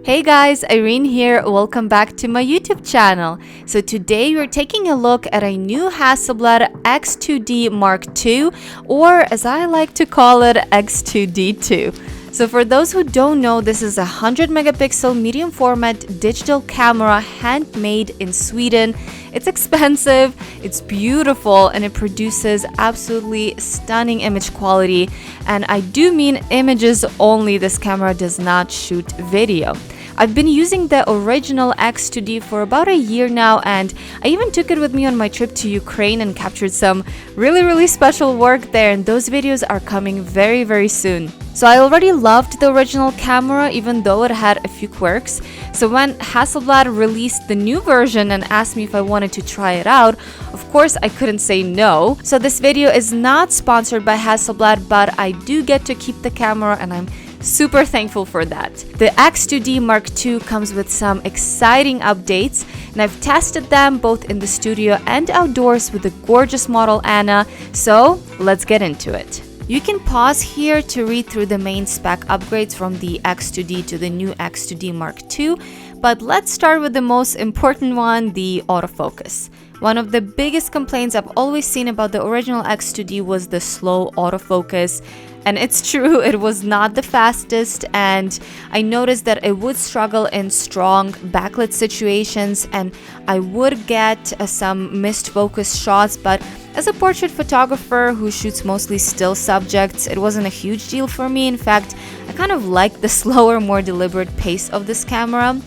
Hey guys, Irene here. Welcome back to my YouTube channel. So today we're taking a look at a new Hasselblad X2D Mark II, or as I like to call it, X2D2. So for those who don't know, this is a 100 megapixel medium format digital camera handmade in Sweden. It's expensive, it's beautiful, and it produces absolutely stunning image quality. And I do mean images only. This camera does not shoot video. I've been using the original X2D for about a year now, and I even took it with me on my trip to Ukraine and captured some really special work there, and those videos are coming very soon. So I already loved the original camera, even though it had a few quirks. So when Hasselblad released the new version and asked me if I wanted to try it out, of course I couldn't say no. So this video is not sponsored by Hasselblad, but I do get to keep the camera, and I'm super thankful for that. The X2D Mark II comes with some exciting updates, and I've tested them both in the studio and outdoors with the gorgeous model Anna, so let's get into it. You can pause here to read through the main spec upgrades from the X2D to the new X2D Mark II, but let's start with the most important one, the autofocus. One of the biggest complaints I've always seen about the original X2D was the slow autofocus. And it's true, it was not the fastest, and I noticed that it would struggle in strong backlit situations, and I would get some missed focus shots, but as a portrait photographer who shoots mostly still subjects, it wasn't a huge deal for me. In fact, I kind of like the slower, more deliberate pace of this camera.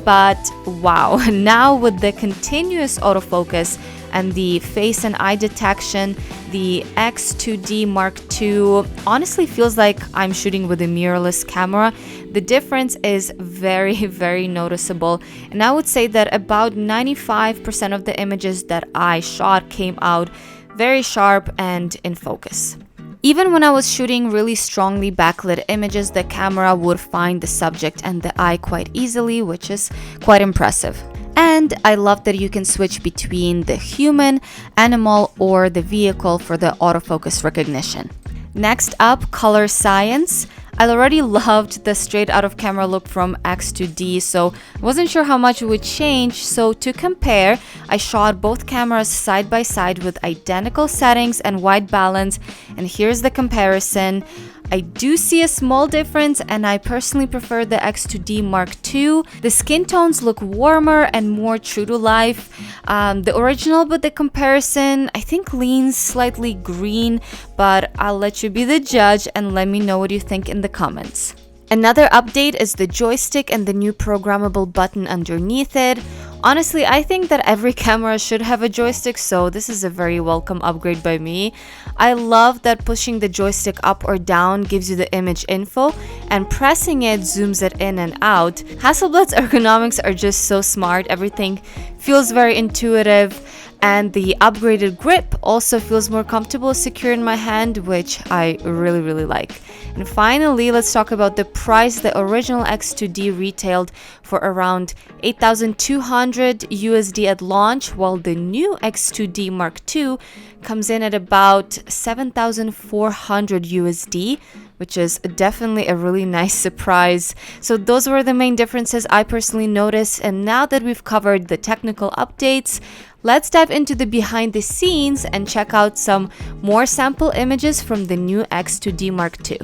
But wow, now with the continuous autofocus and the face and eye detection, the X2D Mark II honestly feels like I'm shooting with a mirrorless camera. The difference is very noticeable, and I would say that about 95% of the images that I shot came out very sharp and in focus. Even when I was shooting really strongly backlit images, the camera would find the subject and the eye quite easily, which is quite impressive. And I love that you can switch between the human, animal, or the vehicle for the autofocus recognition. Next up, color science. I already loved the straight out of camera look from X2D, so wasn't sure how much it would change. So to compare, I shot both cameras side by side with identical settings and white balance, and here's the comparison. I do see a small difference, and I personally prefer the X2D Mark II. The skin tones look warmer and more true to life. The original, but the comparison, I think leans slightly green, but I'll let you be the judge and let me know what you think in the comments. Another update is the joystick and the new programmable button underneath it. Honestly, I think that every camera should have a joystick, so this is a very welcome upgrade by me. I love that pushing the joystick up or down gives you the image info, and pressing it zooms it in and out. Hasselblad's ergonomics are just so smart. Everything feels very intuitive, and the upgraded grip also feels more comfortable, secure in my hand, which I really like. And finally, let's talk about the price. The original X2D retailed for around 8,200 USD at launch, while the new X2D Mark II comes in at about 7,400 USD, which is definitely a really nice surprise. So those were the main differences I personally noticed, and now that we've covered the technical updates, let's dive into the behind the scenes and check out some more sample images from the new X2D Mark II.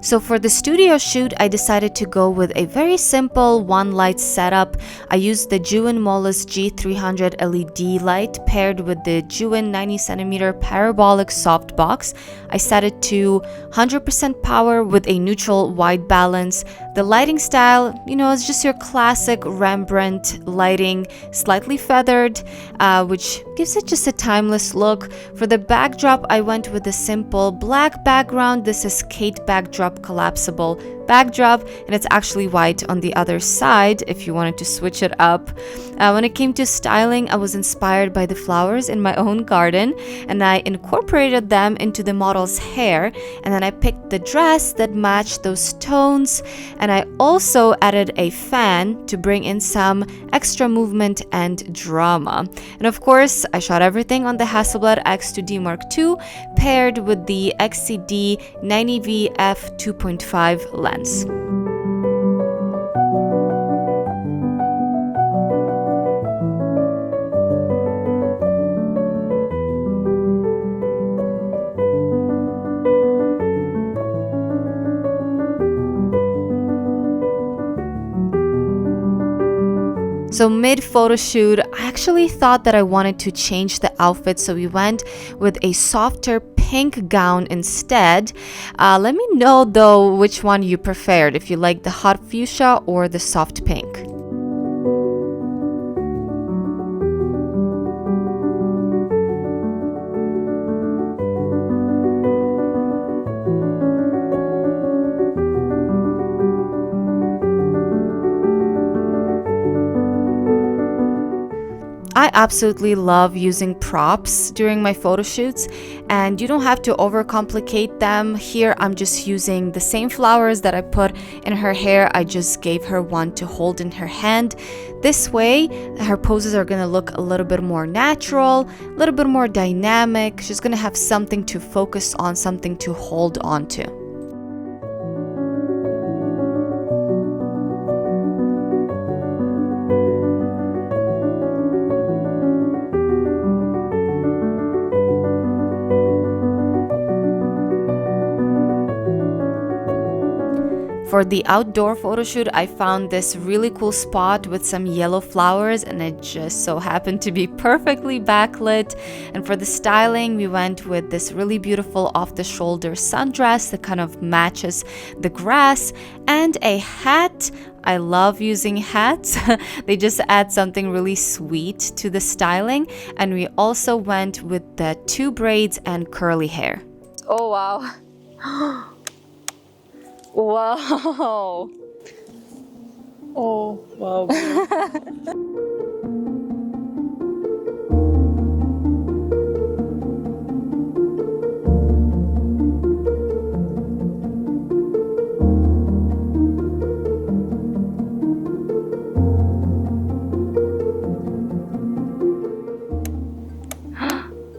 So for the studio shoot, I decided to go with a very simple one light setup. I used the Juin Molus G300 LED light paired with the Juin 90cm parabolic softbox. I set it to 100% power with a neutral white balance. The lighting style, is just your classic Rembrandt lighting, slightly feathered, which gives it just a timeless look. For the backdrop, I went with a simple black background. This is Kate backdrop collapsible backdrop, and it's actually white on the other side if you wanted to switch it up. When it came to styling, I was inspired by the flowers in my own garden, and I incorporated them into the model's hair, and then I picked the dress that matched those tones, and I also added a fan to bring in some extra movement and drama. And of course, I shot everything on the Hasselblad X2D Mark II paired with the XCD 90V f2.5 lens. So mid photo shoot, I actually thought that I wanted to change the outfit, so we went with a softer pink gown instead. Let me know though which one you preferred, if you like the hot fuchsia or the soft pink. I absolutely love using props during my photo shoots, and you don't have to overcomplicate them. Here I'm just using the same flowers that I put in her hair. I just gave her one to hold in her hand. This way her poses are gonna look a little bit more natural, a little bit more dynamic. She's gonna have something to focus on, something to hold on to. For the outdoor photo shoot, I found this really cool spot with some yellow flowers, and it just so happened to be perfectly backlit. And for the styling, we went with this really beautiful off-the-shoulder sundress that kind of matches the grass, and a hat. I love using hats. They just add something really sweet to the styling. And we also went with the 2 braids and curly hair. Oh wow. Wow. Oh, wow.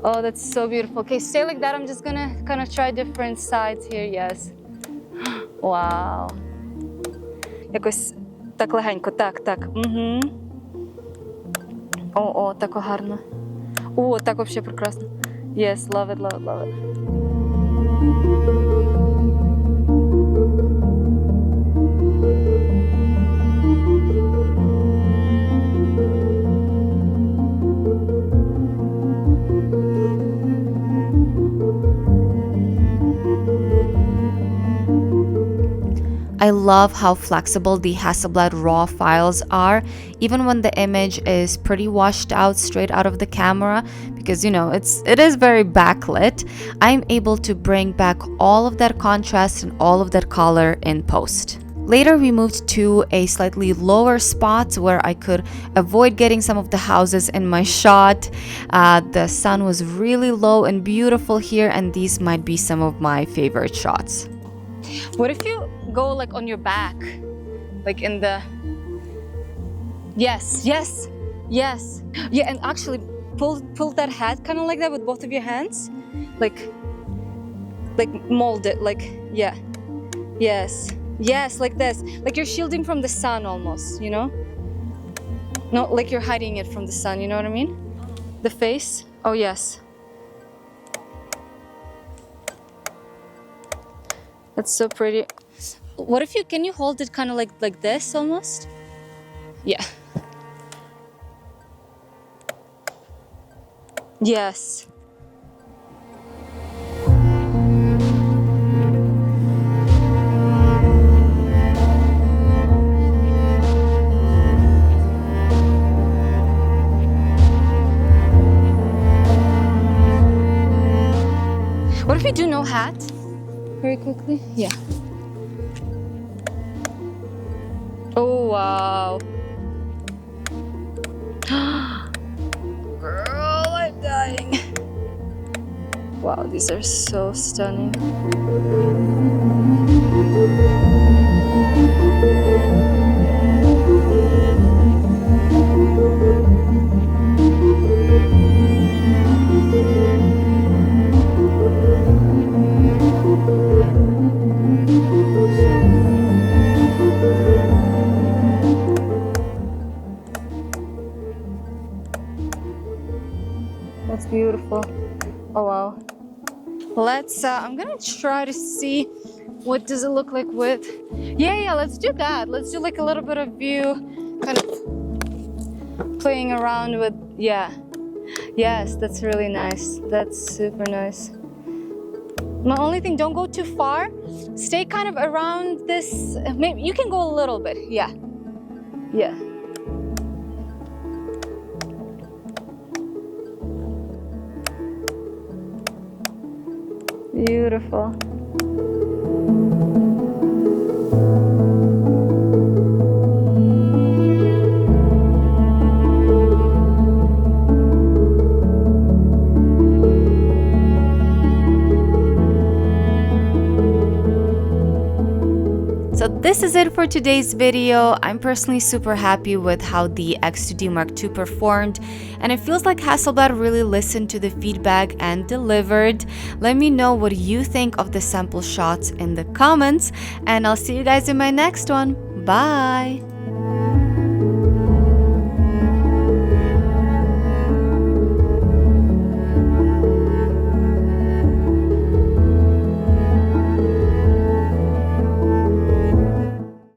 Oh, that's so beautiful. Okay, stay like that. I'm just gonna kind of try different sides here. Yes. Вау. Якось так легенько, так. Угу. О, так гарно. О, так вообще прекрасно. Yes, love it. I love how flexible the Hasselblad raw files are, even when the image is pretty washed out straight out of the camera, because you know it is very backlit. I'm able to bring back all of that contrast and all of that color in post. Later, we moved to a slightly lower spot where I could avoid getting some of the houses in my shot. The sun was really low and beautiful here, and these might be some of my favorite shots. What if you go like on your back, like in the... Yes. Yeah, and actually pull that hat kind of like that with both of your hands, like mold it, like, yeah, yes, like this, like you're shielding from the sun almost, you know, not like you're hiding it from the sun, you know what I mean? The face, oh yes, that's so pretty. What if can you hold it kind of like this almost? Yeah. Yes. What if we do no hat? Very quickly? Yeah. Oh, wow. Girl, I'm dying. Wow, these are so stunning. That's beautiful. Oh wow. Let's I'm gonna try to see what does it look like with, yeah, let's do that. Let's do like a little bit of view, kind of playing around with, yeah. Yes, that's really nice. That's super nice. My only thing, don't go too far. Stay kind of around this. Maybe you can go a little bit. Yeah. Yeah. Beautiful. So this is it for today's video. I'm personally super happy with how the X2D Mark II performed, and it feels like Hasselblad really listened to the feedback and delivered. Let me know what you think of the sample shots in the comments, and I'll see you guys in my next one. Bye!